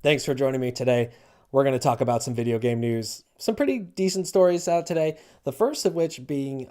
Thanks for joining me today. We're going to talk about some video game news. Some pretty decent stories out today. The first of which being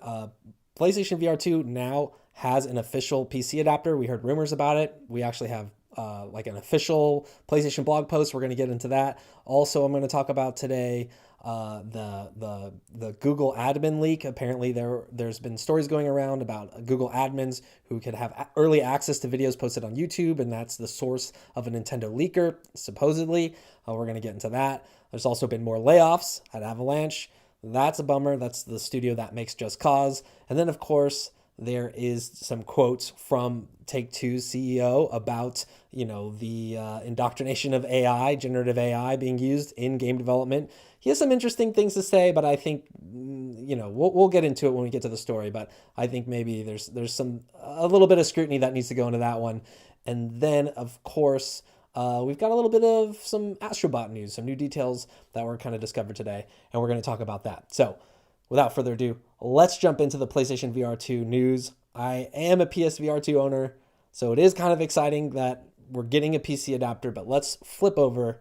PlayStation VR2 now has an official PC adapter. We heard rumors about it. We actually have like an official PlayStation blog post. We're going to get into that. Also, I'm going to talk about today the Google admin leak. Apparently, there's been stories going around about Google admins who could have early access to videos posted on YouTube, and that's the source of a Nintendo leaker, supposedly. We're going to get into that. There's also been more layoffs at Avalanche. That's a bummer. That's the studio that makes Just Cause. And then, of course, there is some quotes from Take-Two's CEO about, the indoctrination of AI, generative AI being used in game development. He has some interesting things to say, but I think, we'll get into it when we get to the story. But I think maybe there's a little bit of scrutiny that needs to go into that one. And then, of course, we've got a little bit of some Astro Bot news, some new details that were kind of discovered today, and we're going to talk about that. So without further ado, let's jump into the PlayStation VR2 news. I am a PSVR2 owner, so it is kind of exciting that we're getting a PC adapter, but let's flip over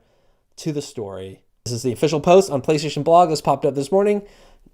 to the story. This is the official post on PlayStation blog. This popped up this morning.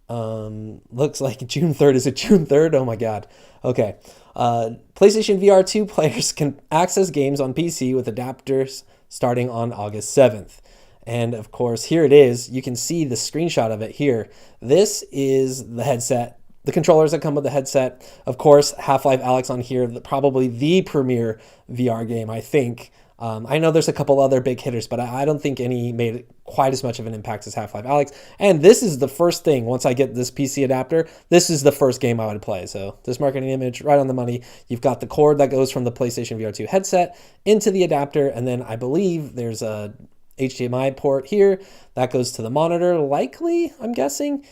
Looks like June 3rd. Is it June 3rd? Oh my God. Okay. PlayStation VR2 players can access games on PC with adapters starting on August 7th. And of course, here it is. You can see the screenshot of it here. This is the headset, the controllers that come with the headset. Of course, Half-Life Alyx on here, probably the premier VR game, I think. I know there's a couple other big hitters, but I don't think any made quite as much of an impact as Half-Life Alyx. And this is the first thing, once I get this PC adapter, this is the first game I would play. So this marketing image, right on the money. You've got the cord that goes from the PlayStation VR2 headset into the adapter, and then I believe there's a HDMI port here that goes to the monitor. Likely, I'm guessing.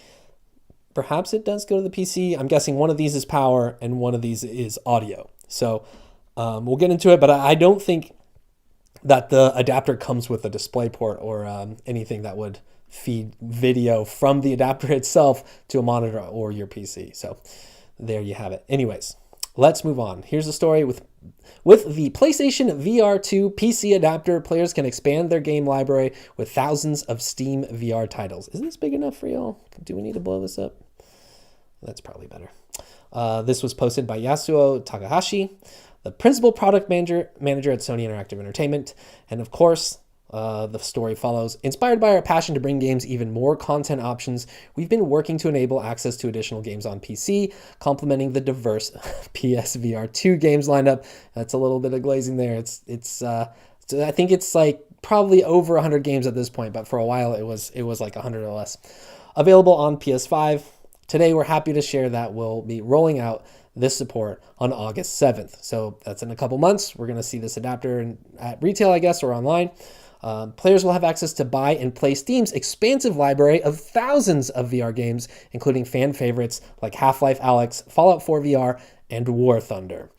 Perhaps it does go to the PC. I'm guessing one of these is power and one of these is audio. So we'll get into it, but I don't think that the adapter comes with a display port or anything that would feed video from the adapter itself to a monitor or your PC. So there you have it. Anyways, let's move on. Here's the story with the PlayStation VR2 PC adapter. Players can expand their game library with thousands of Steam VR titles. Isn't this big enough for y'all? Do we need to blow this up? That's probably better. This was posted by Yasuo Takahashi, the principal product manager at Sony Interactive Entertainment. And of course, the story follows. Inspired by our passion to bring games even more content options, we've been working to enable access to additional games on PC, complementing the diverse PSVR2 games lineup. That's a little bit of glazing there. I think it's like probably over 100 games at this point, but for a while it was like 100 or less. Available on PS5. Today we're happy to share that we'll be rolling out this support on August 7th. So that's in a couple months. We're going to see this adapter at retail, I guess, or online. Players will have access to buy and play Steam's expansive library of thousands of VR games, including fan favorites like Half-Life Alyx, Fallout 4 VR, and War Thunder.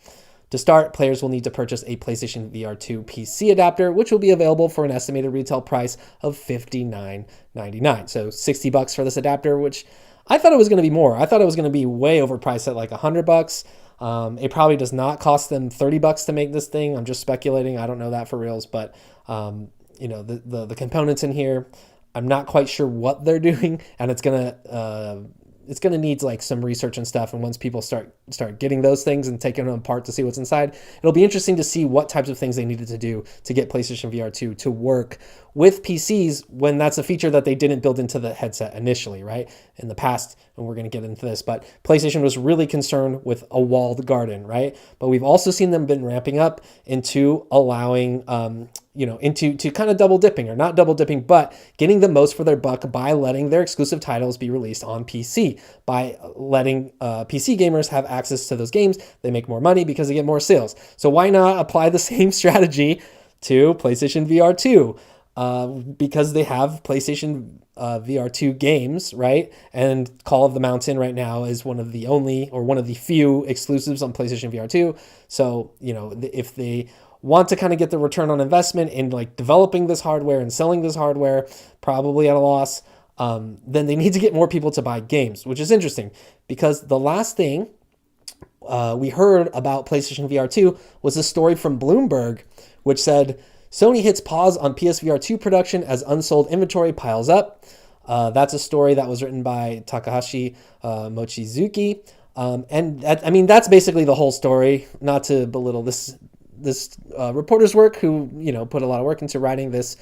To start, players will need to purchase a PlayStation VR2 PC adapter, which will be available for an estimated retail price of $59.99. So $60 for this adapter, which I thought it was going to be more. I thought it was going to be way overpriced at like $100. It probably does not cost them $30 to make this thing. I'm just speculating. I don't know that for reals, but the components in here, I'm not quite sure what they're doing, and it's gonna need like some research and stuff. And once people start getting those things and taking them apart to see what's inside, it'll be interesting to see what types of things they needed to do to get PlayStation VR2 to work with PCs when that's a feature that they didn't build into the headset initially, right? In the past, and we're going to get into this, but PlayStation was really concerned with a walled garden, right? But we've also seen them been ramping up into allowing, into kind of double dipping, or not double dipping, but getting the most for their buck by letting their exclusive titles be released on PC. By letting PC gamers have access to those games, they make more money because they get more sales. So why not apply the same strategy to PlayStation VR2? Because they have PlayStation VR2 games, right? And Call of the Mountain right now is one of the few exclusives on PlayStation VR2. So, if they want to kind of get the return on investment in like developing this hardware and selling this hardware, probably at a loss, then they need to get more people to buy games, which is interesting because the last thing we heard about PlayStation VR2 was a story from Bloomberg, which said Sony hits pause on PSVR2 production as unsold inventory piles up. That's a story that was written by Takahashi Mochizuki. And that, I mean, that's basically the whole story. Not to belittle this reporter's work, who put a lot of work into writing this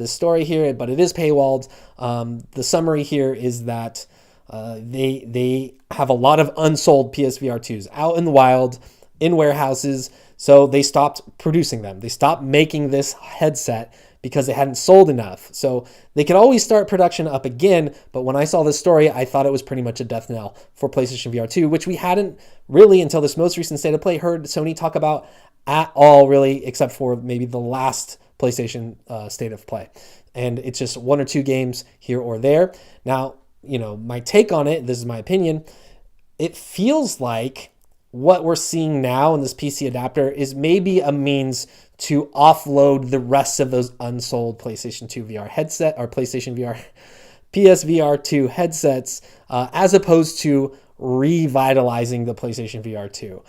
story here, but it is paywalled. The summary here is that they have a lot of unsold PSVR2s out in the wild, in warehouses. So they stopped producing them. They stopped making this headset because they hadn't sold enough. So they could always start production up again. But when I saw this story, I thought it was pretty much a death knell for PlayStation VR2, which we hadn't really, until this most recent State of Play, heard Sony talk about at all, really, except for maybe the last PlayStation State of Play. And it's just one or two games here or there. Now, my take on it, this is my opinion, it feels like what we're seeing now in this PC adapter is maybe a means to offload the rest of those unsold PlayStation 2 VR headset or PlayStation VR PSVR 2 headsets, as opposed to revitalizing the PlayStation VR 2.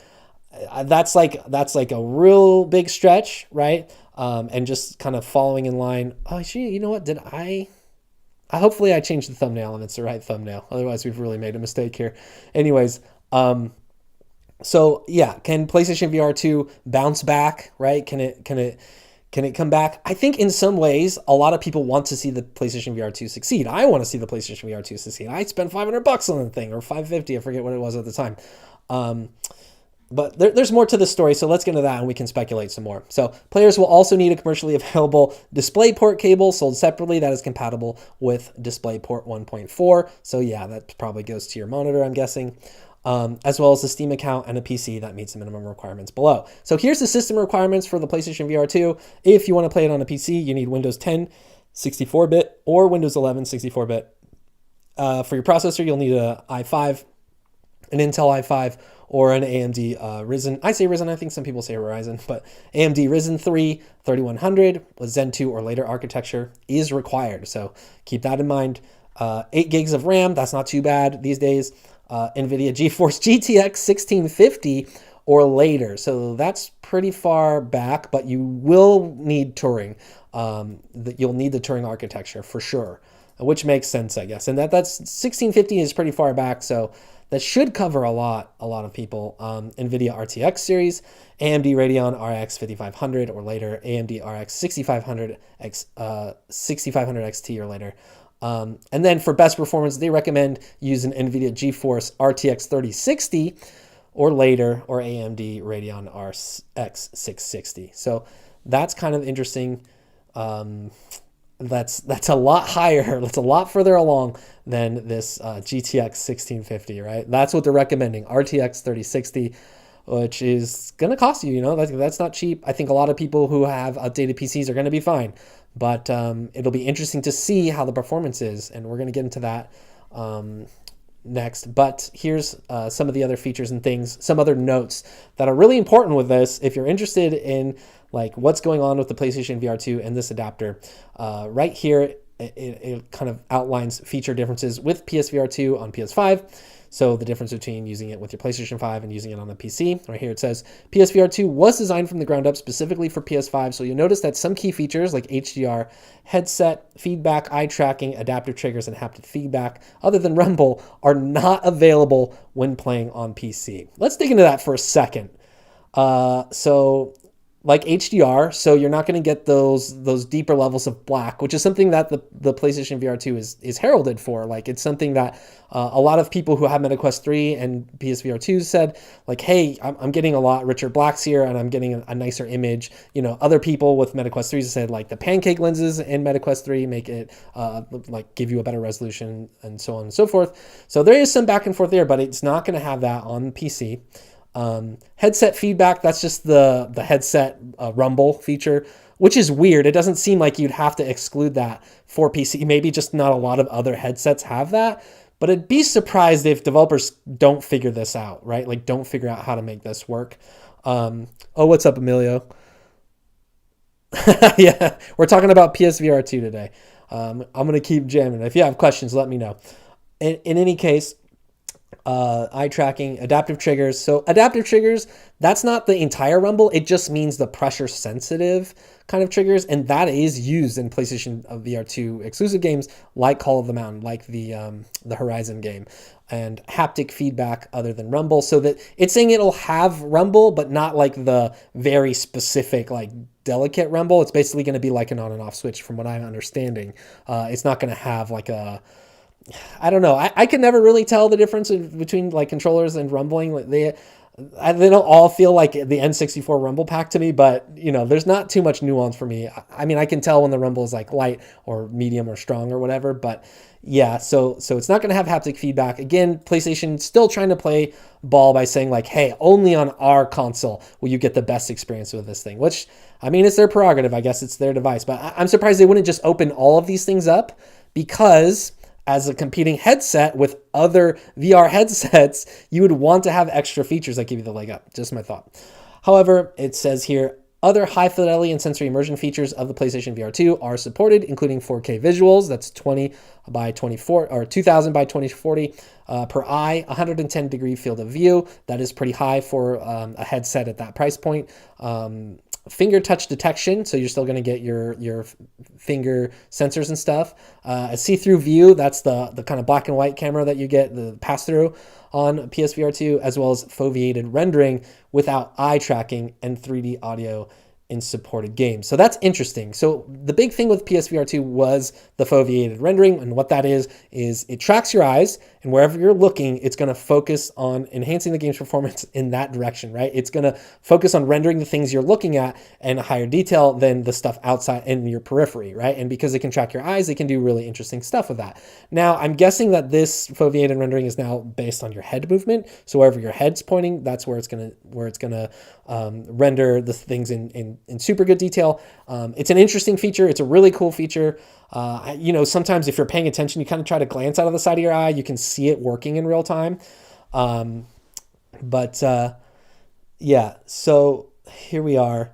That's like a real big stretch, right? And just kind of following in line. Oh, gee, you know what? Hopefully I changed the thumbnail and it's the right thumbnail. Otherwise, we've really made a mistake here. Anyways, so yeah, can PlayStation VR 2 bounce back, right? Can it come back? I think in some ways, a lot of people want to see the PlayStation VR 2 succeed. I want to see the PlayStation VR 2 succeed. I spent $500 on the thing, or $550. I forget what it was at the time. But there's more to the story, so let's get into that and we can speculate some more. So players will also need a commercially available DisplayPort cable sold separately that is compatible with DisplayPort 1.4. So yeah, that probably goes to your monitor, I'm guessing. As well as a Steam account and a PC that meets the minimum requirements below. So here's the system requirements for the PlayStation VR 2. If you want to play it on a PC, you need Windows 10 64-bit or Windows 11 64-bit. For your processor, you'll need an i5, an Intel i5, or an AMD Ryzen. I say Ryzen, I think some people say Ryzen, but AMD Ryzen 3 3100 with Zen 2 or later architecture is required. So keep that in mind. 8 gigs of RAM, that's not too bad these days. NVIDIA GeForce GTX 1650 or later. So that's pretty far back, but you will need Turing. You'll need the Turing architecture for sure, which makes sense, I guess. And that's 1650 is pretty far back, so that should cover a lot of people. NVIDIA RTX series, AMD Radeon RX 5500 or later, AMD RX 6500 XT or later. And then for best performance, they recommend using NVIDIA GeForce RTX 3060 or later, or AMD Radeon RX 660. So that's kind of interesting. That's a lot higher. That's a lot further along than this GTX 1650, right? That's what they're recommending, RTX 3060, which is going to cost you, that's not cheap. I think a lot of people who have outdated PCs are going to be fine, but it'll be interesting to see how the performance is, and we're going to get into that next. But here's some of the other features and things, some other notes that are really important with this. If you're interested in like what's going on with the PlayStation VR 2 and this adapter, right here, it kind of outlines feature differences with PSVR 2 on PS5. So the difference between using it with your PlayStation 5 and using it on a PC. Right here it says PSVR 2 was designed from the ground up specifically for PS5. So you'll notice that some key features like HDR, headset, feedback, eye tracking, adaptive triggers, and haptic feedback, other than Rumble, are not available when playing on PC. Let's dig into that for a second. So like HDR, so you're not going to get those deeper levels of black, which is something that the PlayStation VR 2 is heralded for. Like, it's something that a lot of people who have MetaQuest 3 and PSVR 2 said, like, hey, I'm getting a lot richer blacks here, and I'm getting a nicer image. Other people with MetaQuest 3 said, like, the pancake lenses in MetaQuest 3 make it like give you a better resolution, and so on and so forth. So there is some back and forth there, but it's not going to have that on PC. Headset feedback, that's just the headset rumble feature, which is weird. It doesn't seem like you'd have to exclude that for PC. Maybe just not a lot of other headsets have that, but I'd be surprised if developers don't figure this out, right? Like, don't figure out how to make this work. Oh, what's up, Emilio? Yeah, we're talking about PSVR 2 today. I'm going to keep jamming. If you have questions, let me know. In any case, eye tracking, adaptive triggers. So adaptive triggers, that's not the entire rumble. It just means the pressure sensitive kind of triggers. And that is used in PlayStation VR2 exclusive games like Call of the Mountain, like the Horizon game, and haptic feedback other than rumble. So that it's saying it'll have rumble, but not like the very specific, like delicate rumble. It's basically going to be like an on and off switch from what I'm understanding. It's not going to have like I don't know. I can never really tell the difference between like controllers and rumbling. Like they don't all feel like the N64 Rumble Pack to me, but there's not too much nuance for me. I mean, I can tell when the rumble is like light or medium or strong or whatever, but yeah, so it's not going to have haptic feedback. Again, PlayStation still trying to play ball by saying like, hey, only on our console will you get the best experience with this thing, which, I mean, it's their prerogative. I guess it's their device, but I'm surprised they wouldn't just open all of these things up, because as a competing headset with other VR headsets, you would want to have extra features that give you the leg up. Just my thought. However, it says here, other high fidelity and sensory immersion features of the PlayStation VR2 are supported, including 4K visuals. That's 20 by 24 or 2000 by 2040 per eye, 110-degree field of view. That is pretty high for a headset at that price point. Finger touch detection, so you're still going to get your finger sensors and stuff. A see-through view, that's the kind of black and white camera that you get, the pass-through on PSVR2, as well as foveated rendering without eye tracking and 3D audio in supported games. So that's interesting. So the big thing with PSVR2 was the foveated rendering, and what that is it tracks your eyes, and wherever you're looking, it's going to focus on enhancing the game's performance in that direction, right? It's going to focus on rendering the things you're looking at in higher detail than the stuff outside in your periphery, right? And because it can track your eyes, it can do really interesting stuff with that. Now, I'm guessing that this foveated rendering is now based on your head movement. So wherever your head's pointing, that's where it's going to render the things in super good detail. It's an interesting feature. It's a really cool feature. Sometimes if you're paying attention, you kind of try to glance out of the side of your eye. You can see it working in real time. Yeah, so here we are.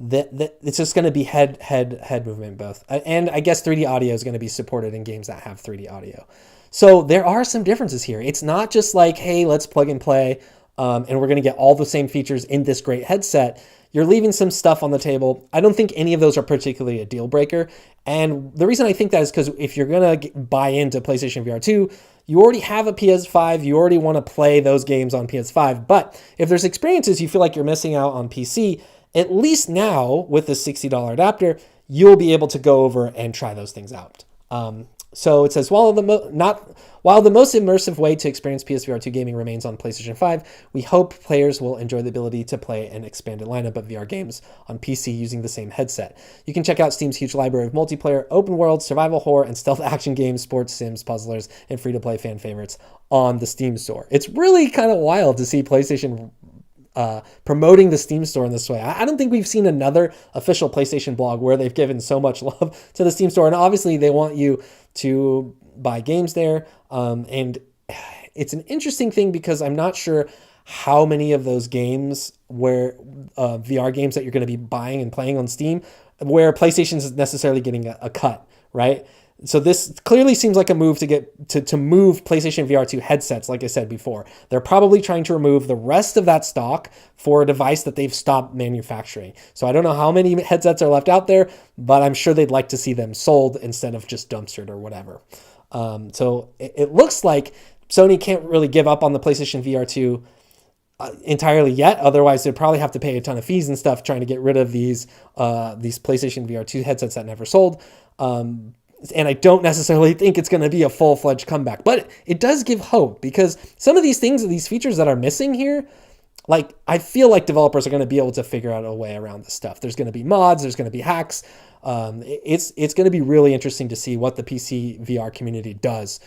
It's just going to be head movement both. And I guess 3D audio is going to be supported in games that have 3D audio. So there are some differences here. It's not just like, hey, let's plug and play, and we're going to get all the same features in this great headset. You're leaving some stuff on the table. I don't think any of those are particularly a deal breaker. And the reason I think that is because if you're going to buy into PlayStation VR2, you already have a PS5. You already want to play those games on PS5. But if there's experiences you feel like you're missing out on PC, at least now with the $60 adapter, you'll be able to go over and try those things out. So it says, while the most immersive way to experience PSVR2 gaming remains on PlayStation 5, we hope players will enjoy the ability to play an expanded lineup of VR games on PC using the same headset. You can check out Steam's huge library of multiplayer, open world, survival horror, and stealth action games, sports, sims, puzzlers, and free-to-play fan favorites on the Steam store. It's really kind of wild to see PlayStation promoting the Steam store in this way. I don't think we've seen another official PlayStation blog where they've given so much love to the Steam store. And obviously they want you to buy games there. And it's an interesting thing because I'm not sure how many of those games where VR games that you're going to be buying and playing on Steam, where PlayStation is necessarily getting a cut, right? So this clearly seems like a move to move PlayStation VR2 headsets, like I said before. They're probably trying to remove the rest of that stock for a device that they've stopped manufacturing. So I don't know how many headsets are left out there, but I'm sure they'd like to see them sold instead of just dumpstered or whatever. So it looks like Sony can't really give up on the PlayStation VR2 entirely yet. Otherwise, they'd probably have to pay a ton of fees and stuff trying to get rid of these PlayStation VR2 headsets that never sold. And I don't necessarily think it's going to be a full-fledged comeback, but it does give hope because some of these things, these features that are missing here, like I feel like developers are going to be able to figure out a way around this stuff. There's going to be mods, there's going to be hacks. It's going to be really interesting to see what the PC VR community does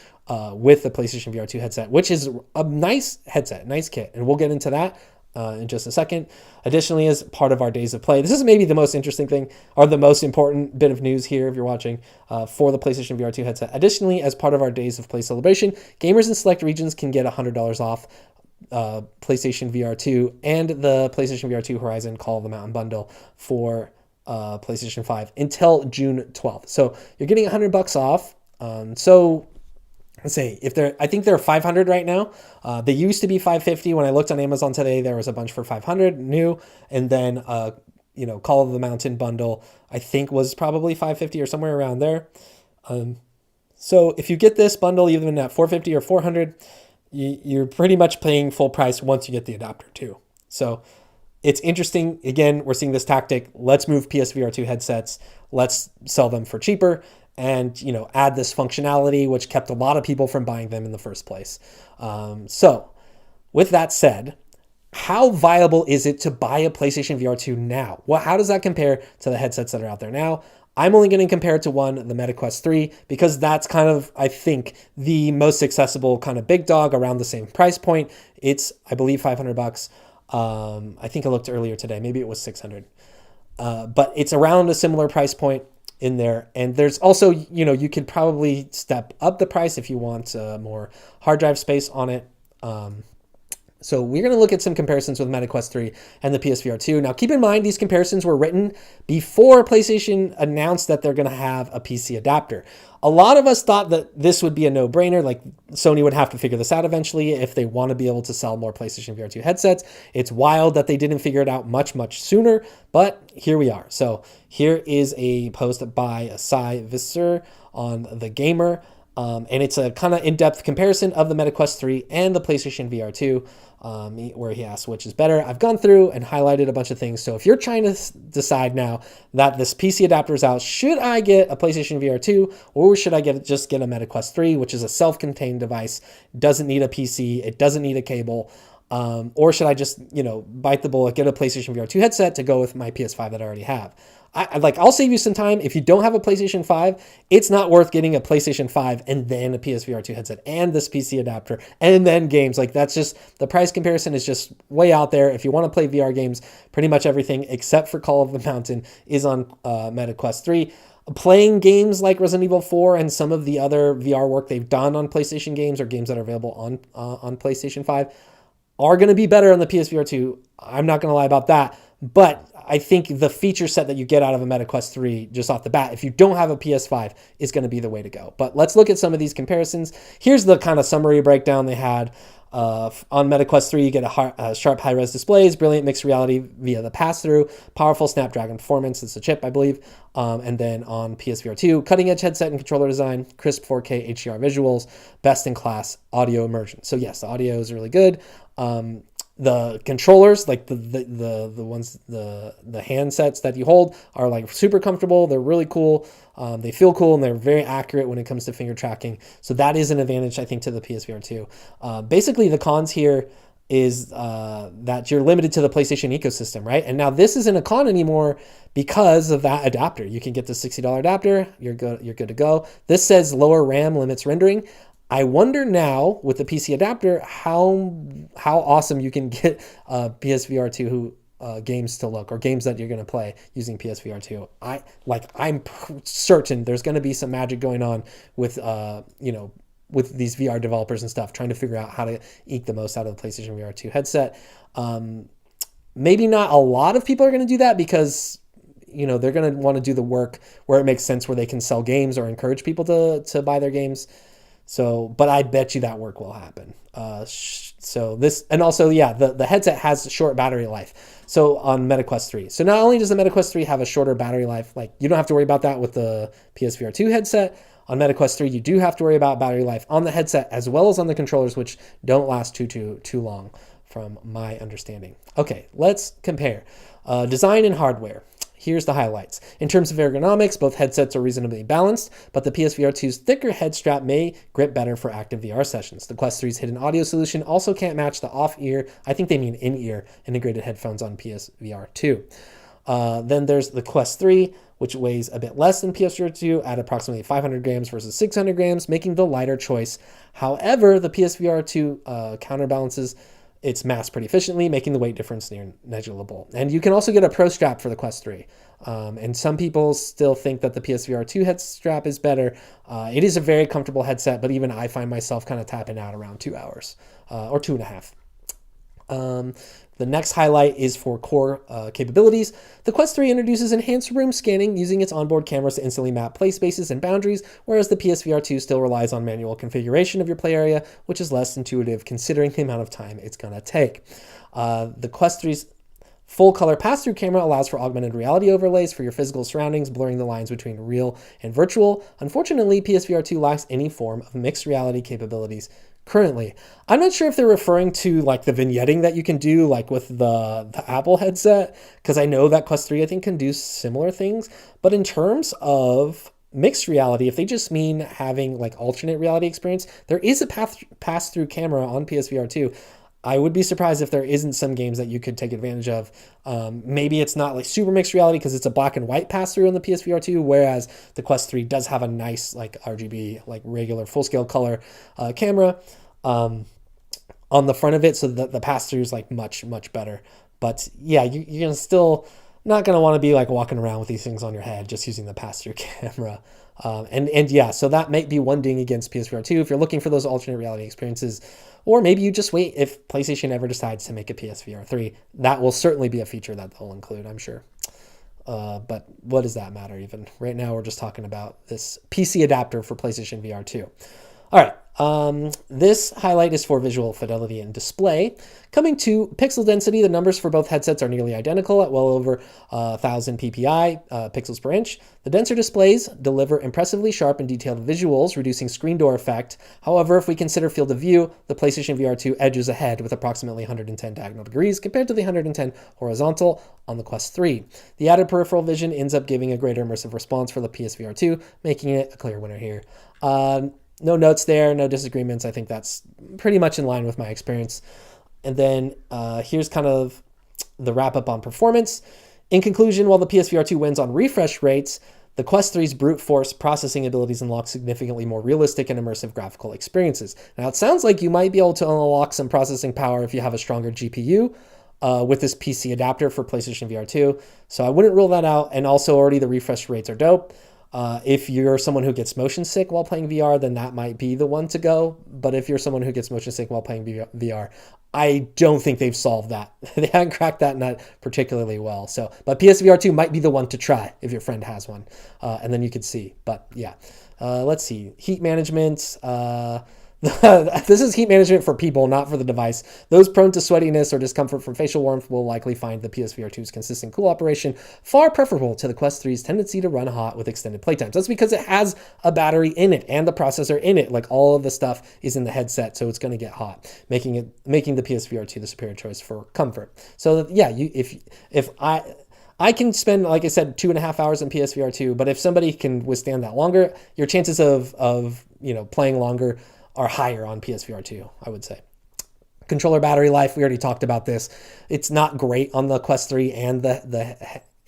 with the PlayStation VR2 headset, which is a nice headset, nice kit, and we'll get into that in just a second. Additionally, as part of our days of play, this is maybe the most interesting thing or the most important bit of news here if you're watching for the PlayStation VR2 headset. Additionally, as part of our days of play celebration, gamers in select regions can get $100 off PlayStation VR2 and the PlayStation VR2 Horizon Call of the Mountain bundle for PlayStation 5 until June 12th. So you're getting $100 off. So let's say if they're, I think they're 500 right now. They used to be 550. When I looked on Amazon today, there was a bunch for 500 new. And then, Call of the Mountain bundle, I think was probably 550 or somewhere around there. So if you get this bundle, even at 450 or 400, you're pretty much paying full price once you get the adapter too. So it's interesting. Again, we're seeing this tactic. Let's move PSVR2 headsets. Let's sell them for cheaper and, add this functionality, which kept a lot of people from buying them in the first place. So with that said, how viable is it to buy a PlayStation VR2 now? Well, how does that compare to the headsets that are out there now? I'm only going to compare it to one, the MetaQuest 3, because that's kind of, I think, the most accessible kind of big dog around the same price point. It's, I believe, $500. I think I looked earlier today. Maybe it was 600. But it's around a similar price point in there. And there's also, you could probably step up the price if you want more hard drive space on it. So we're going to look at some comparisons with MetaQuest 3 and the PSVR 2. Now, keep in mind, these comparisons were written before PlayStation announced that they're going to have a PC adapter. A lot of us thought that this would be a no-brainer, like Sony would have to figure this out eventually if they want to be able to sell more PlayStation VR 2 headsets. It's wild that they didn't figure it out much, much sooner, but here we are. So here is a post by Cy Visser on The Gamer. And it's a kind of in-depth comparison of the MetaQuest 3 and the PlayStation VR 2, where he asks which is better. I've gone through and highlighted a bunch of things. So if you're trying to decide now that this PC adapter is out, should I get a PlayStation VR 2 or should I just get a MetaQuest 3, which is a self-contained device, doesn't need a PC, it doesn't need a cable, or should I just, bite the bullet, get a PlayStation VR 2 headset to go with my PS5 that I already have? I'll save you some time. If you don't have a PlayStation 5, it's not worth getting a PlayStation 5 and then a PSVR 2 headset and this PC adapter and then games. That's just, the price comparison is just way out there. If you want to play VR games, pretty much everything except for Call of the Mountain is on MetaQuest 3. Playing games like Resident Evil 4 and some of the other VR work they've done on PlayStation games or games that are available on PlayStation 5 are going to be better on the PSVR 2. I'm not going to lie about that. But I think the feature set that you get out of a MetaQuest 3 just off the bat, if you don't have a PS5, is going to be the way to go. But let's look at some of these comparisons. Here's the kind of summary breakdown they had. On MetaQuest 3, you get a sharp high-res displays, brilliant mixed reality via the pass-through, powerful Snapdragon performance, it's a chip, I believe. And then on PSVR 2, cutting-edge headset and controller design, crisp 4K HDR visuals, best-in-class audio immersion. So yes, the audio is really good. The controllers, like the ones, the handsets that you hold are super comfortable. They're really cool. They feel cool and they're very accurate when it comes to finger tracking. So that is an advantage, I think, to the PSVR 2. Basically, the cons here is that you're limited to the PlayStation ecosystem, right? And now this isn't a con anymore because of that adapter. You can get the $60 adapter. You're good to go. This says lower RAM limits rendering. I wonder now with the PC adapter how awesome you can get PSVR 2 games to look, or games that you're going to play using PSVR 2. I'm certain there's going to be some magic going on with with these VR developers and stuff, trying to figure out how to eke the most out of the PlayStation VR 2 headset. Maybe not a lot of people are going to do that because they're going to want to do the work where it makes sense, where they can sell games or encourage people to buy their games. So, but I bet you that work will happen. So this, and also, yeah, the headset has short battery life. So on MetaQuest 3. So not only does the MetaQuest 3 have a shorter battery life, you don't have to worry about that with the PSVR 2 headset. On MetaQuest 3, you do have to worry about battery life on the headset as well as on the controllers, which don't last too long from my understanding. Okay, let's compare design and hardware. Here's the highlights. In terms of ergonomics, both headsets are reasonably balanced, but the PSVR 2's thicker head strap may grip better for active VR sessions. The Quest 3's hidden audio solution also can't match the off-ear, I think they mean in-ear, integrated headphones on PSVR 2. Then there's the Quest 3, which weighs a bit less than PSVR 2 at approximately 500 grams versus 600 grams, making the lighter choice. However, the PSVR 2 counterbalances its mass pretty efficiently, making the weight difference near negligible. And you can also get a Pro strap for the Quest 3. And some people still think that the PSVR 2 head strap is better. It is a very comfortable headset, but even I find myself kind of tapping out around 2 hours or 2.5. The next highlight is for core capabilities. The Quest 3 introduces enhanced room scanning using its onboard cameras to instantly map play spaces and boundaries, whereas the PSVR 2 still relies on manual configuration of your play area, which is less intuitive considering the amount of time it's going to take. The Quest 3's full color pass-through camera allows for augmented reality overlays for your physical surroundings, blurring the lines between real and virtual. Unfortunately, PSVR 2 lacks any form of mixed reality capabilities currently. I'm not sure if they're referring to like the vignetting that you can do like with the Apple headset, because I know that Quest 3 I think can do similar things. But in terms of mixed reality, if they just mean having like alternate reality experience, there is a pass-through camera on PSVR 2. I would be surprised if there isn't some games that you could take advantage of. Maybe it's not like super mixed reality because it's a black and white pass through on the PSVR 2, whereas the Quest 3 does have a nice like RGB, like regular full scale color camera on the front of it. So the pass through is like much better. But yeah, you're gonna still not gonna want to be like walking around with these things on your head just using the pass through camera. And yeah, so that might be one ding against PSVR 2 if you're looking for those alternate reality experiences. Or maybe you just wait if PlayStation ever decides to make a PSVR 3. That will certainly be a feature that they'll include, I'm sure. But what does that matter even? Right now we're just talking about this PC adapter for PlayStation VR 2. All right. This highlight is for visual fidelity and display. Coming to pixel density, the numbers for both headsets are nearly identical at well over 1,000 ppi, pixels per inch. The denser displays deliver impressively sharp and detailed visuals, reducing screen door effect. However, if we consider field of view, the PlayStation VR 2 edges ahead with approximately 110 diagonal degrees compared to the 110 horizontal on the Quest 3. The added peripheral vision ends up giving a greater immersive response for the PSVR 2, making it a clear winner here. No notes there, no disagreements. I think that's pretty much in line with my experience. And then here's kind of the wrap up on performance. In conclusion, while the PSVR 2 wins on refresh rates, the Quest 3's brute force processing abilities unlock significantly more realistic and immersive graphical experiences. Now, it sounds like you might be able to unlock some processing power if you have a stronger GPU with this PC adapter for PlayStation VR 2. So I wouldn't rule that out. And also already the refresh rates are dope. If you're someone who gets motion sick while playing VR, then that might be the one to go. But if you're someone who gets motion sick while playing VR, I don't think they've solved that. They haven't cracked that nut particularly well. So, but PSVR 2 might be the one to try if your friend has one, and then you could see. But yeah, let's see. Heat management. This is heat management for people, not for the device. Those prone to sweatiness or discomfort from facial warmth will likely find the PSVR 2's consistent cool operation far preferable to the Quest 3's tendency to run hot with extended playtimes. That's because it has a battery in it and the processor in it. Like all of the stuff is in the headset, so it's going to get hot, making the PSVR 2 the superior choice for comfort. So yeah, if I can spend, like I said, 2.5 hours in PSVR 2, but if somebody can withstand that longer, your chances of playing longer are higher on PSVR 2, I would say. Controller battery life, we already talked about this. It's not great on the Quest 3 and the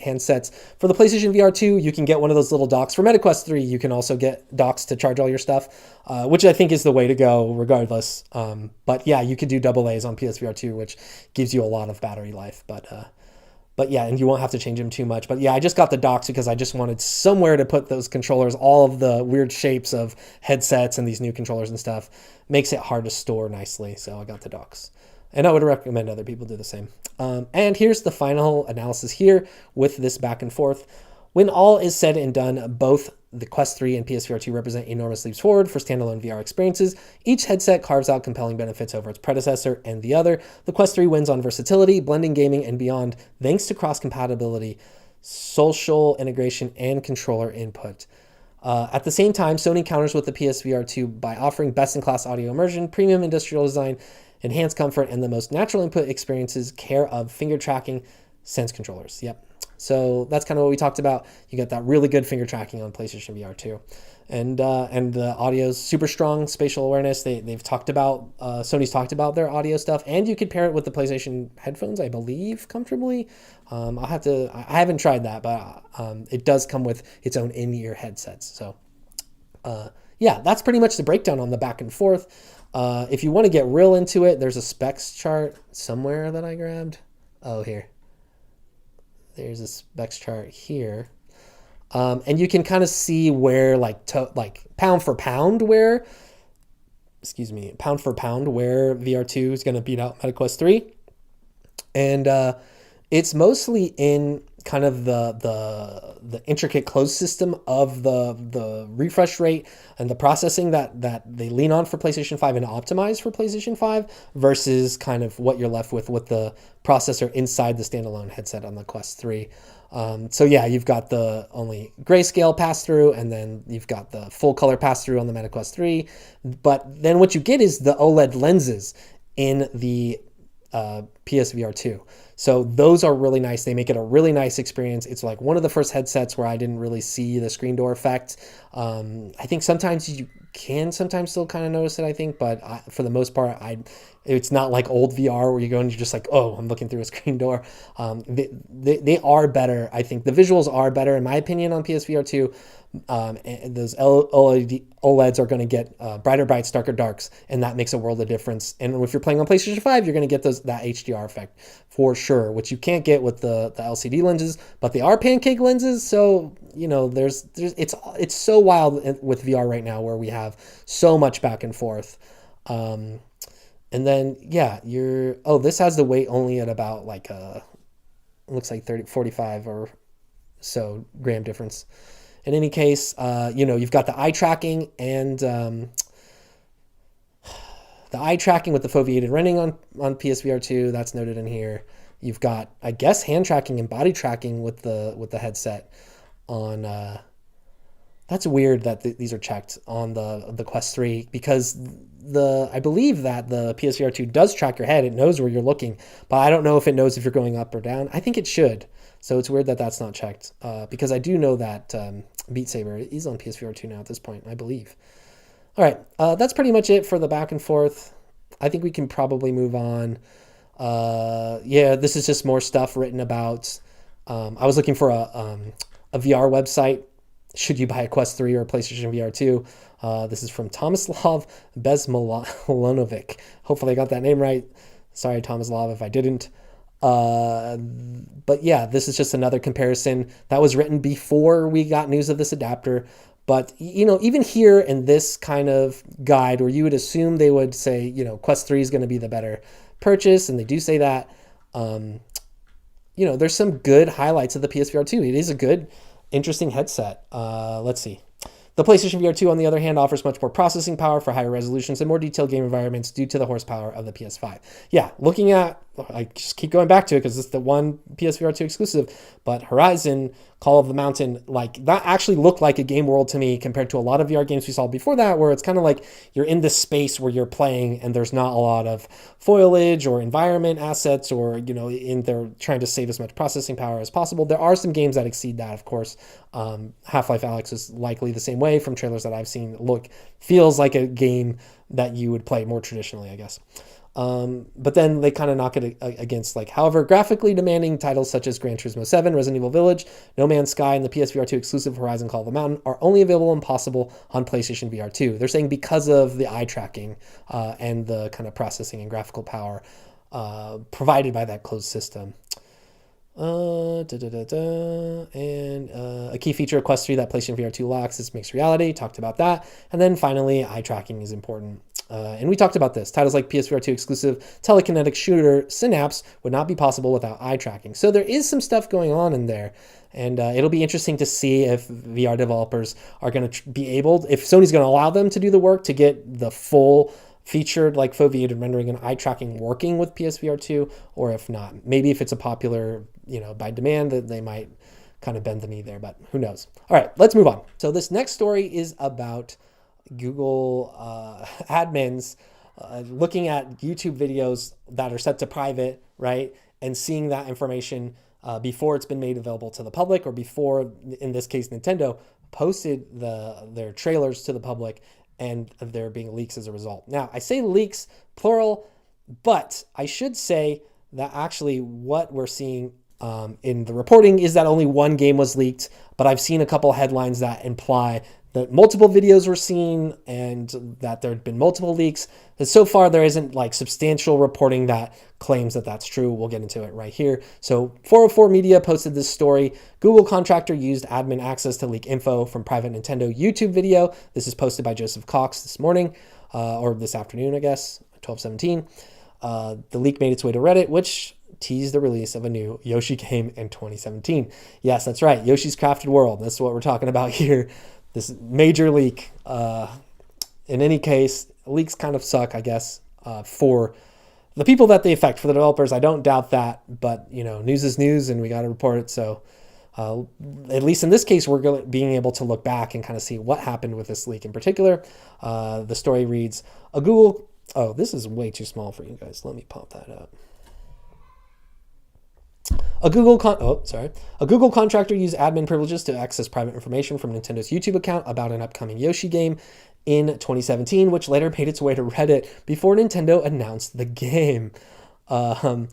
handsets. For the PlayStation VR 2, you can get one of those little docks. For MetaQuest 3, you can also get docks to charge all your stuff, which I think is the way to go regardless. But yeah, you could do AA's on PSVR 2, which gives you a lot of battery life. But yeah, and you won't have to change them too much. But yeah, I just got the docks because I just wanted somewhere to put those controllers. All of the weird shapes of headsets and these new controllers and stuff makes it hard to store nicely. So I got the docks. And I would recommend other people do the same. And here's the final analysis here with this back and forth. When all is said and done, both the Quest 3 and PSVR 2 represent enormous leaps forward for standalone VR experiences. Each headset carves out compelling benefits over its predecessor and the other. The Quest 3 wins on versatility, blending gaming and beyond, thanks to cross-compatibility, social integration, and controller input. At the same time, Sony counters with the PSVR 2 by offering best-in-class audio immersion, premium industrial design, enhanced comfort, and the most natural input experiences care of finger tracking sense controllers. Yep. So that's kind of what we talked about. You got that really good finger tracking on PlayStation VR 2. And the audio's super strong, spatial awareness. They've talked about, Sony's talked about their audio stuff, and you could pair it with the PlayStation headphones, I believe, comfortably. I haven't tried that, but it does come with its own in-ear headsets. So yeah, that's pretty much the breakdown on the back and forth. If you want to get real into it, there's a specs chart somewhere that I grabbed. Oh, here. There's a specs chart here. And you can kind of see where pound for pound where VR2 is going to beat out MetaQuest 3. And it's mostly in kind of the intricate closed system of the refresh rate and the processing that they lean on for PlayStation 5 and optimize for PlayStation 5 versus kind of what you're left with the processor inside the standalone headset on the Quest 3. So yeah, you've got the only grayscale pass through, and then you've got the full color pass through on the Meta Quest 3. But then what you get is the OLED lenses in the PSVR2. So those are really nice. They make it a really nice experience. It's like one of the first headsets where I didn't really see the screen door effect. I think sometimes you can sometimes still kind of notice it, I think, but for the most part, it's not like old VR where you go and you're just like, oh, I'm looking through a screen door. They are better. I think the visuals are better, in my opinion, on PSVR 2. And those OLEDs are going to get brighter brights, darker darks, and that makes a world of difference. And if you're playing on PlayStation 5, you're going to get that HDR effect for sure, which you can't get with the LCD lenses, but they are pancake lenses. So, you know, it's so wild with VR right now where we have so much back and forth. And then, yeah, this has the weight only at about like looks like 45 or so gram difference. In any case, you've got the eye tracking and the eye tracking with the foveated rendering on PSVR 2. That's noted in here. You've got, I guess, hand tracking and body tracking with the headset on. That's weird that these are checked on the Quest 3 because I believe that the PSVR 2 does track your head. It knows where you're looking, but I don't know if it knows if you're going up or down. I think it should. So it's weird that that's not checked because I do know that Beat Saber is on PSVR 2 now at this point, I believe. All right, that's pretty much it for the back and forth. I think we can probably move on. This is just more stuff written about. I was looking for a VR website. Should you buy a Quest 3 or a PlayStation VR 2? This is from Tomislav Bezmalonovic. Hopefully I got that name right. Sorry, Tomislav, if I didn't. But yeah, this is just another comparison that was written before we got news of this adapter. But, even here in this kind of guide where you would assume they would say, Quest 3 is going to be the better purchase, and they do say that, there's some good highlights of the PSVR 2. It is a good, interesting headset. Let's see. The PlayStation VR 2, on the other hand, offers much more processing power for higher resolutions and more detailed game environments due to the horsepower of the PS5. Yeah, I just keep going back to it because it's the one PSVR 2 exclusive, but Horizon, Call of the Mountain, like that actually looked like a game world to me compared to a lot of VR games we saw before that, where it's kind of like you're in this space where you're playing and there's not a lot of foliage or environment assets or, they're trying to save as much processing power as possible. There are some games that exceed that, of course. Half-Life Alyx is likely the same way from trailers that I've seen. Feels like a game that you would play more traditionally, I guess. But then they kind of knock it against, however, graphically demanding titles such as Gran Turismo 7, Resident Evil Village, No Man's Sky, and the PSVR 2 exclusive Horizon Call of the Mountain are only available and possible on PlayStation VR 2. They're saying because of the eye tracking and the kind of processing and graphical power provided by that closed system. And a key feature of Quest 3 that PlayStation VR 2 lacks is mixed reality. Talked about that. And then finally, eye tracking is important. And we talked about this. Titles like PSVR 2 exclusive telekinetic shooter Synapse would not be possible without eye tracking. So there is some stuff going on in there. And it'll be interesting to see if VR developers are going to be able, if Sony's going to allow them to do the work to get the full featured foveated rendering and eye tracking working with PSVR 2, or if not. Maybe if it's a popular, by demand, that they might kind of bend the knee there, but who knows. All right, let's move on. So this next story is about Google admins looking at YouTube videos that are set to private, right, and seeing that information before it's been made available to the public, or before, in this case, Nintendo posted their trailers to the public, and there being leaks as a result. Now, I say leaks, plural, but I should say that actually what we're seeing in the reporting is that only one game was leaked, but I've seen a couple headlines that imply that multiple videos were seen and that there had been multiple leaks. And so far, there isn't substantial reporting that claims that that's true. We'll get into it right here. So 404 Media posted this story. Google contractor used admin access to leak info from private Nintendo YouTube video. This is posted by Joseph Cox this morning, or this afternoon, I guess, 12:17. The leak made its way to Reddit, which teased the release of a new Yoshi game in 2017. Yes, that's right. Yoshi's Crafted World. That's what we're talking about here. This major leak. In any case, leaks kind of suck, I guess, for the people that they affect, for the developers. I don't doubt that, but news is news, and we got to report it. So at least in this case, we're being able to look back and kind of see what happened with this leak in particular. The story reads, oh, this is way too small for you guys. Let me pop that up. A Google contractor used admin privileges to access private information from Nintendo's YouTube account about an upcoming Yoshi game in 2017, which later made its way to Reddit before Nintendo announced the game. And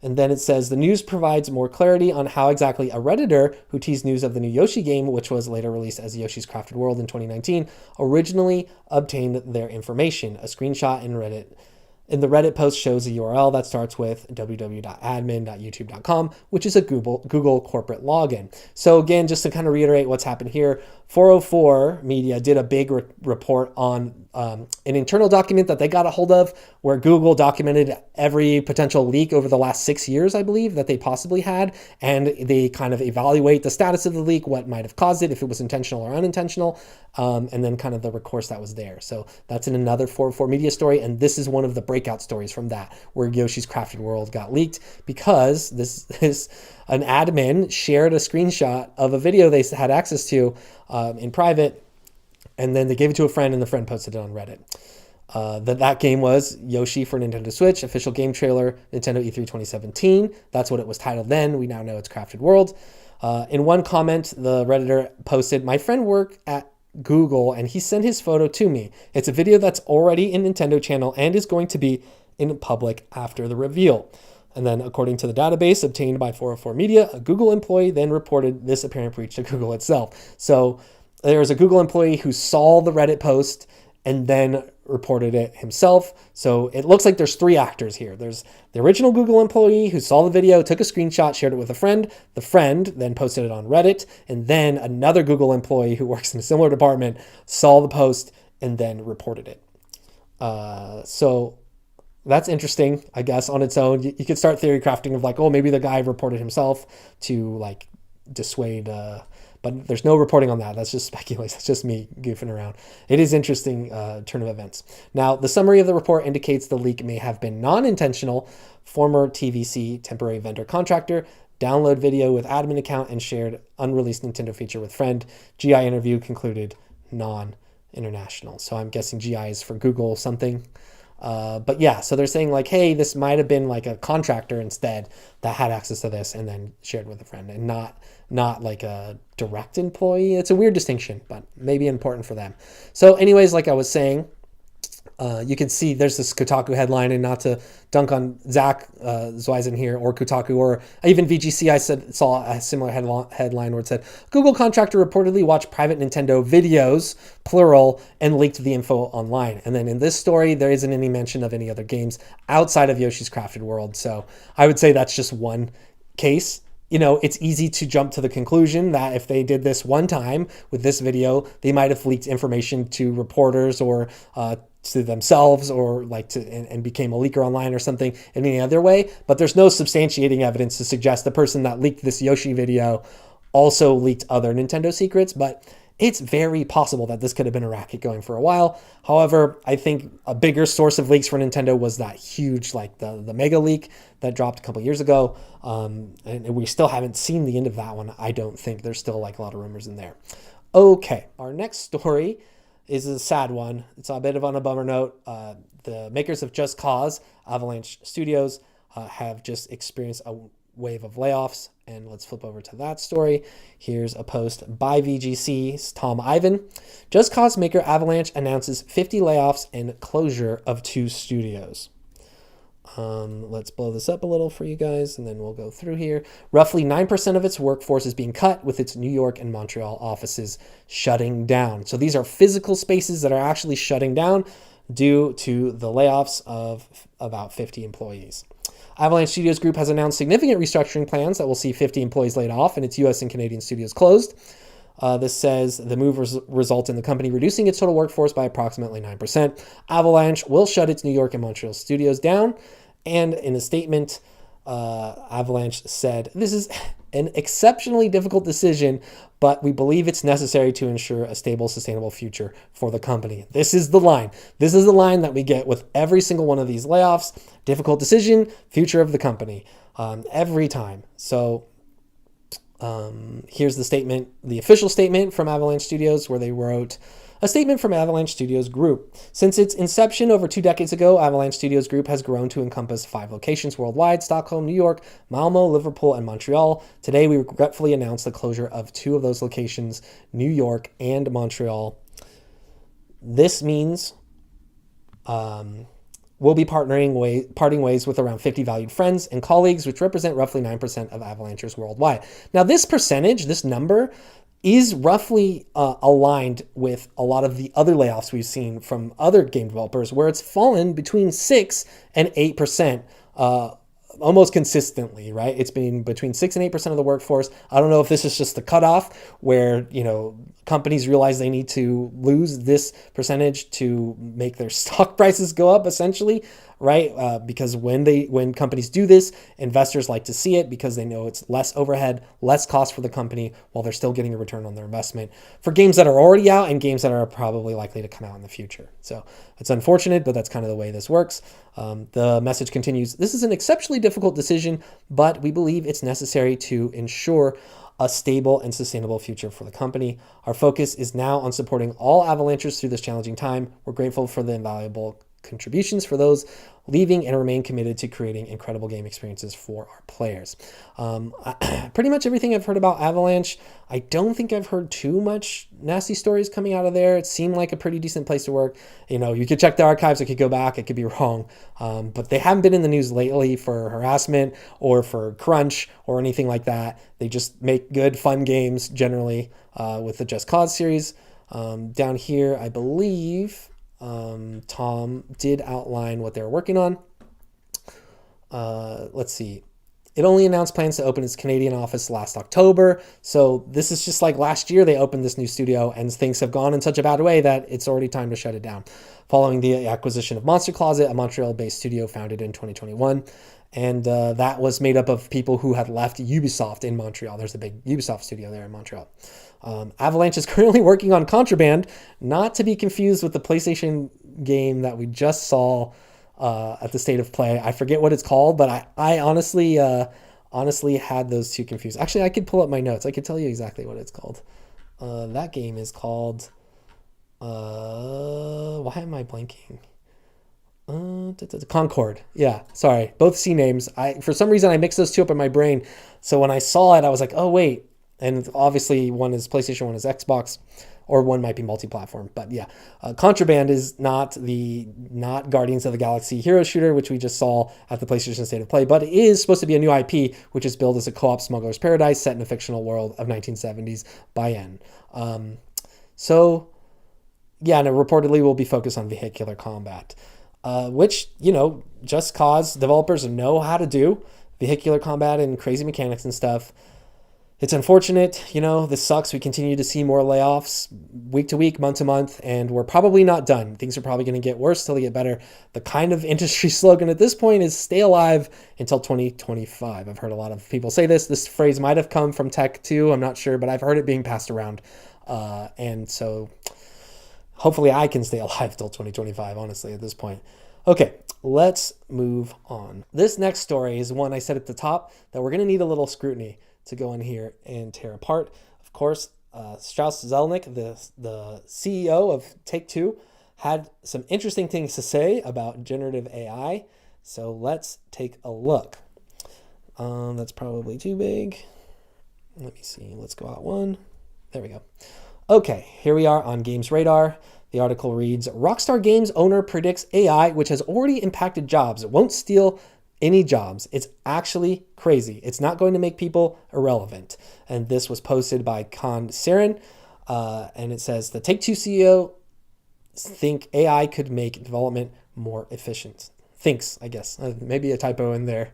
then it says, the news provides more clarity on how exactly a Redditor who teased news of the new Yoshi game, which was later released as Yoshi's Crafted World in 2019, originally obtained their information. A screenshot in the Reddit post shows a URL that starts with www.admin.youtube.com, which is a Google corporate login. So again, just to kind of reiterate what's happened here, 404 Media did a big report on an internal document that they got a hold of where Google documented every potential leak over the last 6 years, I believe, that they possibly had. And they kind of evaluate the status of the leak, what might have caused it, if it was intentional or unintentional, and then kind of the recourse that was there. So that's in another 404 Media story. And this is one of the breakout stories from that, where Yoshi's Crafted World got leaked because an admin shared a screenshot of a video they had access to in private, and then they gave it to a friend, and the friend posted it on Reddit. That game was Yoshi for Nintendo Switch, official game trailer, Nintendo E3 2017. That's what it was titled then. We now know it's Crafted World. In one comment, the Redditor posted, "My friend worked at Google, and he sent his photo to me. It's a video that's already in Nintendo channel and is going to be in public after the reveal." And then, according to the database obtained by 404 Media, a Google employee then reported this apparent breach to Google itself. So there was a Google employee who saw the Reddit post and then reported it himself. So it looks like there's three actors here. There's the original Google employee who saw the video, took a screenshot, shared it with a friend. The friend then posted it on Reddit. And then another Google employee who works in a similar department saw the post and then reported it. So that's interesting, I guess, on its own. You could start theory crafting of like, oh, maybe the guy reported himself to like dissuade, but there's no reporting on that. That's just speculation. That's just me goofing around. It is interesting turn of events. Now, the summary of the report indicates the leak may have been non-intentional. Former TVC, temporary vendor contractor, download video with admin account and shared unreleased Nintendo feature with friend. GI interview concluded non-international. So I'm guessing GI is for Google something. But yeah, so they're saying like, hey, this might have been like a contractor instead that had access to this and then shared with a friend, and not like a direct employee. It's a weird distinction, but maybe important for them. So anyways, like I was saying, you can see there's this Kotaku headline, and not to dunk on Zach Zweisen here or Kotaku or even VGC. I saw a similar headline where it said Google contractor reportedly watched private Nintendo videos, plural, and leaked the info online. And then in this story, there isn't any mention of any other games outside of Yoshi's Crafted World. So I would say that's just one case. It's easy to jump to the conclusion that if they did this one time with this video, they might have leaked information to reporters or to themselves, or and became a leaker online or something in any other way. But there's no substantiating evidence to suggest the person that leaked this Yoshi video also leaked other Nintendo secrets. But it's very possible that this could have been a racket going for a while. However, I think a bigger source of leaks for Nintendo was that huge, the mega leak that dropped a couple years ago. And we still haven't seen the end of that one. I don't think. There's still a lot of rumors in there. Okay, our next story is a sad one. It's a bit of on a bummer note. The makers of Just Cause, Avalanche Studios, have just experienced a wave of layoffs. And let's flip over to that story. Here's a post by VGC's Tom Ivan. Just Cause maker Avalanche announces 50 layoffs and closure of 2 studios. Let's blow this up a little for you guys, and then we'll go through here. Roughly 9% of its workforce is being cut, with its New York and Montreal offices shutting down. So these are physical spaces that are actually shutting down due to the layoffs of about 50 employees. Avalanche Studios Group has announced significant restructuring plans that will see 50 employees laid off and its U.S. and Canadian studios closed. This says the move result in the company reducing its total workforce by approximately 9%. Avalanche will shut its New York and Montreal studios down. And in a statement, Avalanche said, "This is an exceptionally difficult decision, but we believe it's necessary to ensure a stable, sustainable future for the company." This is the line. This is the line that we get with every single one of these layoffs. Difficult decision, future of the company, every time. So here's the statement, the official statement from Avalanche Studios, where they wrote, "A statement from Avalanche Studios Group. Since its inception over 2 decades ago, Avalanche Studios Group has grown to encompass 5 locations worldwide: Stockholm, New York, Malmo, Liverpool, and Montreal. Today, we regretfully announce the closure of 2 of those locations, New York and Montreal. This means we'll be parting ways with around 50 valued friends and colleagues, which represent roughly 9% of Avalanchers worldwide." Now, this percentage, this number, is roughly aligned with a lot of the other layoffs we've seen from other game developers, where it's fallen between 6 and 8%, almost consistently, right? It's been between 6 and 8% of the workforce. I don't know if this is just the cutoff where, companies realize they need to lose this percentage to make their stock prices go up, essentially, right? Because when companies do this, investors like to see it because they know it's less overhead, less cost for the company, while they're still getting a return on their investment for games that are already out and games that are probably likely to come out in the future. So it's unfortunate, but that's kind of the way this works. The message continues, "This is an exceptionally difficult decision, but we believe it's necessary to ensure a stable and sustainable future for the company. Our focus is now on supporting all Avalanchers through this challenging time. We're grateful for the invaluable contributions for those leaving and remain committed to creating incredible game experiences for our players." Pretty much everything I've heard about Avalanche, I don't think I've heard too much nasty stories coming out of there. It seemed like a pretty decent place to work. You could check the archives, I could go back, I could be wrong. But they haven't been in the news lately for harassment or for crunch or anything like that. They just make good, fun games generally with the Just Cause series. Down here, I believe Tom did outline what they're working on. Let's see. It only announced plans to open its Canadian office last October. So this is just like last year they opened this new studio and things have gone in such a bad way that it's already time to shut it down. Following the acquisition of Monster Closet, a Montreal-based studio founded in 2021. And that was made up of people who had left Ubisoft in Montreal. There's a big Ubisoft studio there in Montreal. Avalanche is currently working on Contraband, not to be confused with the PlayStation game that we just saw at the State of Play. I forget what it's called, but I honestly had those two confused. Actually, I could pull up my notes. I could tell you exactly what it's called. That game is called... why am I blanking? Concord. Yeah, sorry. Both C names. For some reason, I mixed those two up in my brain. So when I saw it, I was like, oh, wait. And obviously, one is PlayStation, one is Xbox, or one might be multi-platform. But yeah, Contraband is not Guardians of the Galaxy hero shooter, which we just saw at the PlayStation State of Play, but it is supposed to be a new IP, which is billed as a co-op smuggler's paradise set in a fictional world of 1970s by N. So yeah, and it reportedly will be focused on vehicular combat, which, Just Cause developers know how to do vehicular combat and crazy mechanics and stuff. It's unfortunate, this sucks. We continue to see more layoffs week to week, month to month, and we're probably not done. Things are probably going to get worse till they get better. The kind of industry slogan at this point is stay alive until 2025. I've heard a lot of people say this. This phrase might have come from tech too. I'm not sure, but I've heard it being passed around. And so hopefully I can stay alive till 2025, honestly, at this point. Okay, let's move on. This next story is one I said at the top that we're going to need a little scrutiny to go in here and tear apart. Of course, Strauss Zelnick, the CEO of Take-Two, had some interesting things to say about generative AI. So let's take a look. That's probably too big. Let me see. Let's go out one. There we go. Okay, here we are on Games Radar. The article reads, Rockstar Games owner predicts AI, which has already impacted jobs, it won't steal any jobs. It's actually crazy. It's not going to make people irrelevant. And this was posted by Khan Saren. And it says, the Take-Two CEO think AI could make development more efficient. Thinks, I guess. Maybe a typo in there.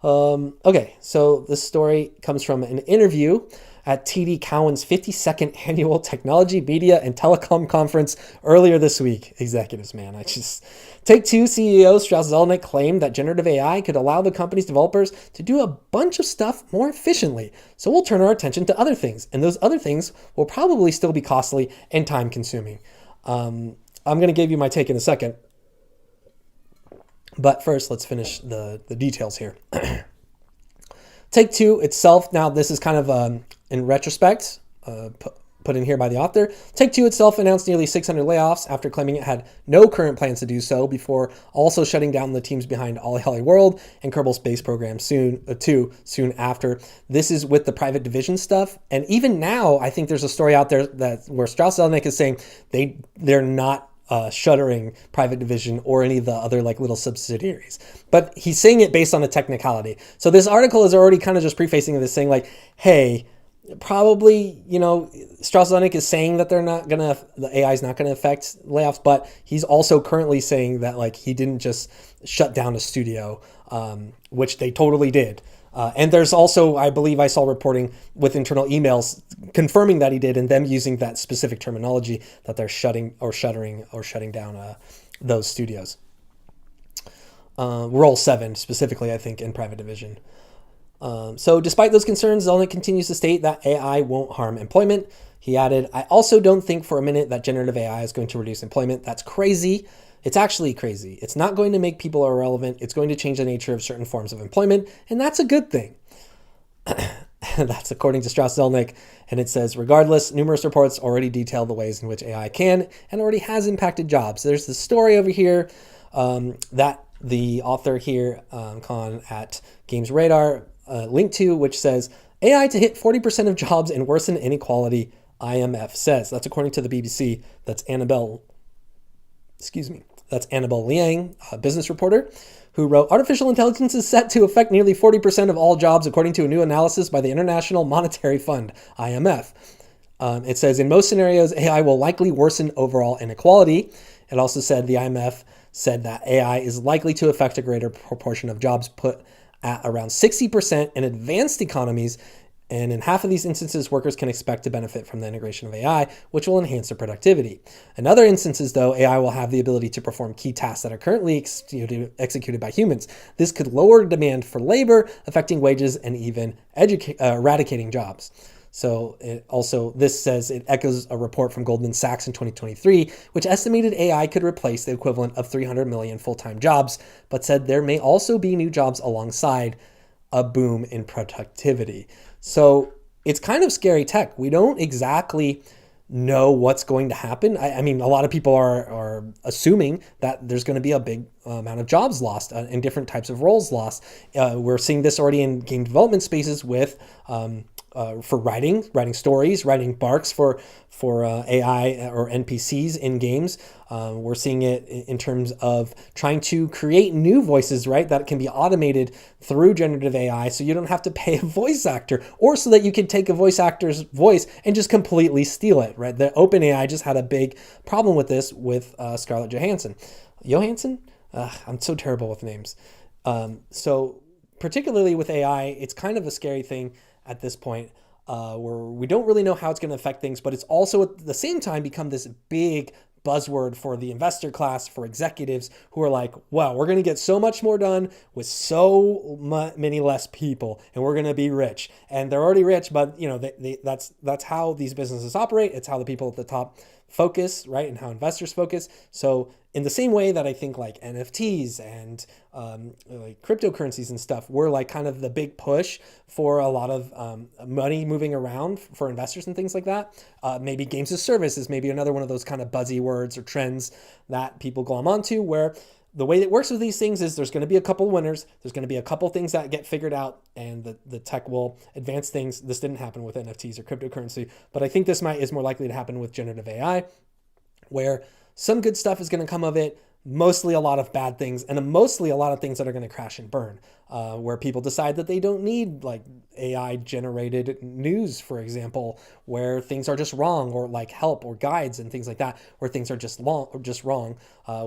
Okay, so this story comes from an interview at TD Cowen's 52nd annual Technology, Media, and Telecom Conference earlier this week. Executives, man, Take-Two CEO Strauss Zelnick claimed that generative AI could allow the company's developers to do a bunch of stuff more efficiently. So we'll turn our attention to other things, and those other things will probably still be costly and time-consuming. I'm going to give you my take in a second. But first, let's finish the details here. Take-Two itself, now this is kind of in retrospect, put in here by the author. Take-Two itself announced nearly 600 layoffs after claiming it had no current plans to do so, before also shutting down the teams behind Ollie Holly World and Kerbal Space Program soon after. This is with the private division stuff. And even now, I think there's a story out there where Strauss Zelnick is saying they're not shuttering private division or any of the other like little subsidiaries, but he's saying it based on a technicality. So this article is already kind of just prefacing this, saying like, hey, probably, Strauss Zelnick is saying that the AI is not gonna affect layoffs, but he's also currently saying that like he didn't just shut down a studio, which they totally did. And there's also, I believe I saw reporting with internal emails confirming that he did, and them using that specific terminology that they're shuttering down those studios. Roll 7 specifically, I think, in private division. So despite those concerns, Zelnick continues to state that AI won't harm employment. He added, I also don't think for a minute that generative AI is going to reduce employment. That's crazy. It's actually crazy. It's not going to make people irrelevant. It's going to change the nature of certain forms of employment, and that's a good thing. That's according to Strauss Zelnick, and it says, regardless, numerous reports already detail the ways in which AI can and already has impacted jobs. There's the story over here that the author here, Khan at Games Radar, linked to, which says, AI to hit 40% of jobs and worsen inequality, IMF says. That's according to the BBC. That's Annabelle Liang, a business reporter, who wrote, artificial intelligence is set to affect nearly 40% of all jobs, according to a new analysis by the International Monetary Fund, IMF. It says, in most scenarios, AI will likely worsen overall inequality. It also said the IMF said that AI is likely to affect a greater proportion of jobs, put at around 60% in advanced economies. And in half of these instances, workers can expect to benefit from the integration of AI, which will enhance their productivity. In other instances, though, AI will have the ability to perform key tasks that are currently executed by humans. This could lower demand for labor, affecting wages and even eradicating jobs. So this says it echoes a report from Goldman Sachs in 2023, which estimated AI could replace the equivalent of 300 million full-time jobs, but said there may also be new jobs alongside a boom in productivity. So it's kind of scary tech. We don't exactly know what's going to happen. I mean, a lot of people are assuming that there's going to be a big amount of jobs lost and different types of roles lost. We're seeing this already in game development spaces with for writing stories, writing barks for AI or NPCs in games. We're seeing it in terms of trying to create new voices, right, that can be automated through generative AI, so you don't have to pay a voice actor, or so that you can take a voice actor's voice and just completely steal it, right? The OpenAI just had a big problem with this with Scarlett Johansson. I'm so terrible with names. So particularly with AI, it's kind of a scary thing at this point, where we don't really know how it's going to affect things, but it's also at the same time become this big buzzword for the investor class, for executives who are like, wow, we're going to get so much more done with so many less people, and we're going to be rich. And they're already rich, but that's how these businesses operate. It's how the people at the top focus, right? And how investors focus. So in the same way that I think like NFTs and like cryptocurrencies and stuff were like kind of the big push for a lot of money moving around for investors and things like that. Maybe games as service is maybe another one of those kind of buzzy words or trends that people glom onto, where the way that works with these things is there's going to be a couple winners. There's going to be a couple things that get figured out, and the tech will advance things. This didn't happen with NFTs or cryptocurrency, but I think this is more likely to happen with generative AI, where some good stuff is going to come of it. mostly a lot of bad things, and mostly a lot of things that are going to crash and burn, where people decide that they don't need like AI generated news, for example, where things are just wrong, or like help or guides and things like that, where things are just wrong,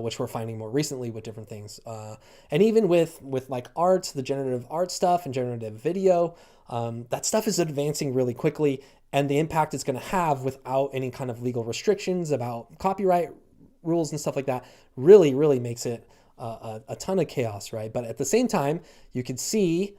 which we're finding more recently with different things. And even with like art, the generative art stuff and generative video, that stuff is advancing really quickly, and the impact it's going to have without any kind of legal restrictions about copyright rules and stuff like that really makes it a ton of chaos, right? But at the same time, you can see,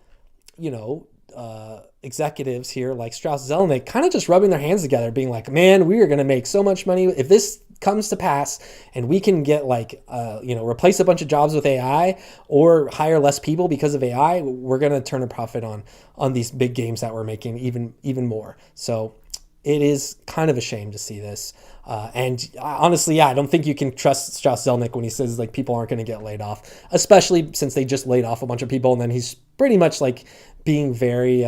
executives here like Strauss Zelnick kind of just rubbing their hands together, being like, man, we are going to make so much money if this comes to pass, and we can get replace a bunch of jobs with AI or hire less people because of AI. We're going to turn a profit on these big games that we're making even more. So it is kind of a shame to see this. And honestly, I don't think you can trust Strauss Zelnick when he says like people aren't going to get laid off, especially since they just laid off a bunch of people, and then he's pretty much like being very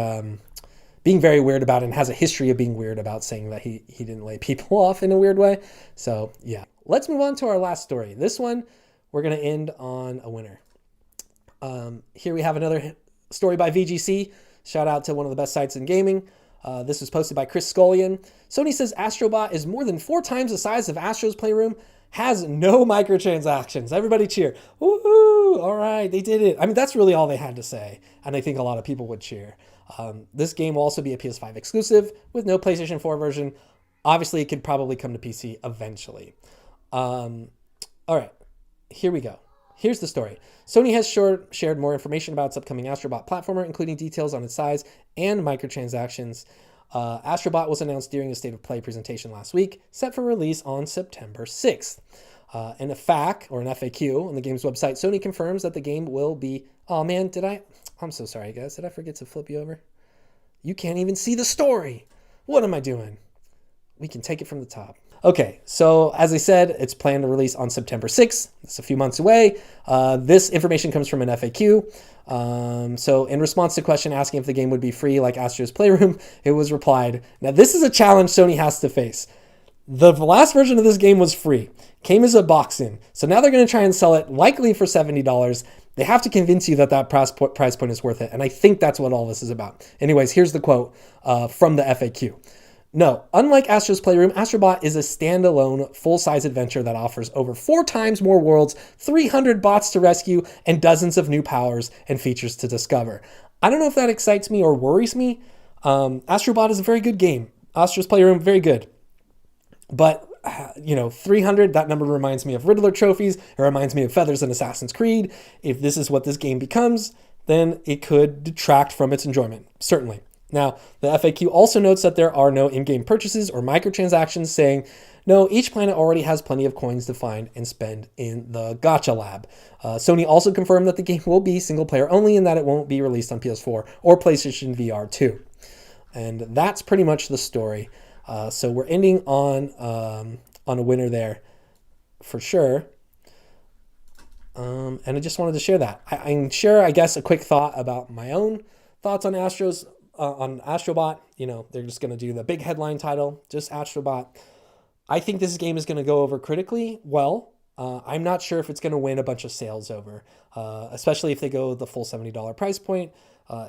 weird about it, and has a history of being weird about saying that he didn't lay people off in a weird way. So yeah, let's move on to our last story. This one, we're going to end on a winner. Here we have another story by VGC. Shout out to one of the best sites in gaming. This was posted by Chris Scullion. Sony says Astro Bot is more than 4 times the size of Astro's Playroom, has no microtransactions. Everybody cheer. Woohoo! All right, they did it. I mean, that's really all they had to say, and I think a lot of people would cheer. This game will also be a PS5 exclusive with no PlayStation 4 version. Obviously, it could probably come to PC eventually. All right, here we go. Here's the story. Sony has shared more information about its upcoming Astro Bot platformer, including details on its size and microtransactions. Astro Bot was announced during a State of Play presentation last week, set for release on September 6th. In a FAQ, or an FAQ, on the game's website, Sony confirms that the game will be... Oh man, I'm so sorry, guys. Did I forget to flip you over? You can't even see the story. What am I doing? We can take it from the top. Okay, so as I said, it's planned to release on September 6th. It's a few months away. This information comes from an FAQ. So in response to a question asking if the game would be free like Astro's Playroom, it was replied, now this is a challenge Sony has to face. The last version of this game was free, came as a box-in. So now they're going to try and sell it likely for $70. They have to convince you that price point is worth it. And I think that's what all this is about. Anyways, here's the quote from the FAQ. No, unlike Astro's Playroom, Astro Bot is a standalone, full-size adventure that offers over 4 times more worlds, 300 bots to rescue, and dozens of new powers and features to discover. I don't know if that excites me or worries me. Astro Bot is a very good game. Astro's Playroom, very good. But, 300, that number reminds me of Riddler trophies. It reminds me of feathers in Assassin's Creed. If this is what this game becomes, then it could detract from its enjoyment, certainly. Now, the FAQ also notes that there are no in-game purchases or microtransactions, saying, no, each planet already has plenty of coins to find and spend in the Gacha Lab. Sony also confirmed that the game will be single-player only, and that it won't be released on PS4 or PlayStation VR2. And that's pretty much the story. So we're ending on a winner there for sure. And I just wanted to share that. I'm sure, I guess, a quick thought about my own thoughts on Astro Bot. They're just going to do the big headline title, just Astro Bot. I think this game is going to go over critically well. I'm not sure if it's going to win a bunch of sales over, especially if they go the full $70 price point.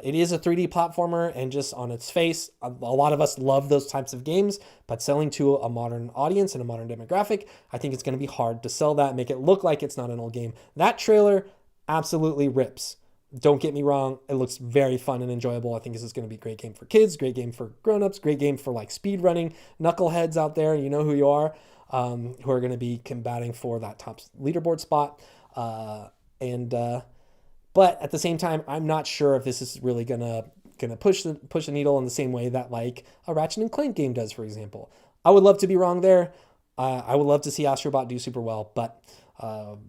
It is a 3D platformer, and just on its face, a lot of us love those types of games, but selling to a modern audience and a modern demographic, I think it's going to be hard to sell that, make it look like it's not an old game. That trailer absolutely rips. Don't get me wrong, it looks very fun and enjoyable. I think this is going to be a great game for kids, great game for grown-ups, great game for like speed running knuckleheads out there, you know who you are, who are going to be combating for that top leaderboard spot. But at the same time, I'm not sure if this is really gonna push the needle in the same way that like a Ratchet and Clank game does, for example. I would love to be wrong there. I would love to see Astro Bot do super well, but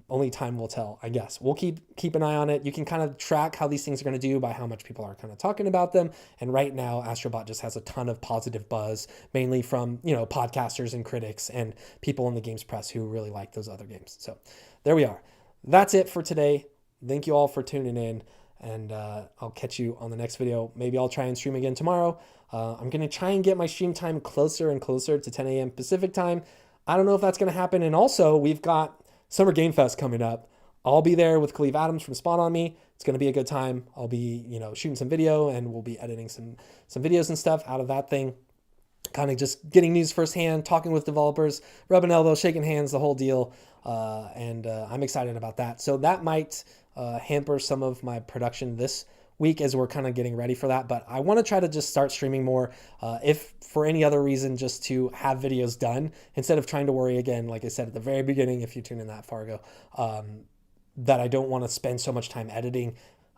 only time will tell, I guess. We'll keep an eye on it. You can kind of track how these things are going to do by how much people are kind of talking about them. And right now, Astro Bot just has a ton of positive buzz, mainly from podcasters and critics and people in the games press who really like those other games. So there we are. That's it for today. Thank you all for tuning in, and I'll catch you on the next video. Maybe I'll try and stream again tomorrow. I'm going to try and get my stream time closer and closer to 10 a.m. Pacific time. I don't know if that's going to happen. And also, we've got Summer Game Fest coming up. I'll be there with Khalif Adams from Spawn on Me. It's going to be a good time. I'll be, shooting some video, and we'll be editing some videos and stuff out of that thing. Kind of just getting news firsthand, talking with developers, rubbing elbows, shaking hands, the whole deal. And I'm excited about that. So that might hamper some of my production this week as we're kind of getting ready for that. But I want to try to just start streaming more, if for any other reason, just to have videos done instead of trying to worry again, like I said at the very beginning, if you tune in that far ago, that I don't want to spend so much time editing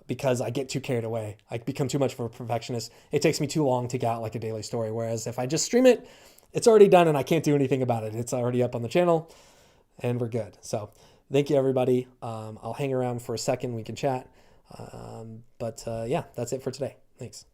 because I get too carried away. I become too much of a perfectionist. It takes me too long to get out like a daily story. Whereas if I just stream it, it's already done and I can't do anything about it. It's already up on the channel and we're good. So thank you, everybody. I'll hang around for a second. We can chat. But yeah, that's it for today. Thanks.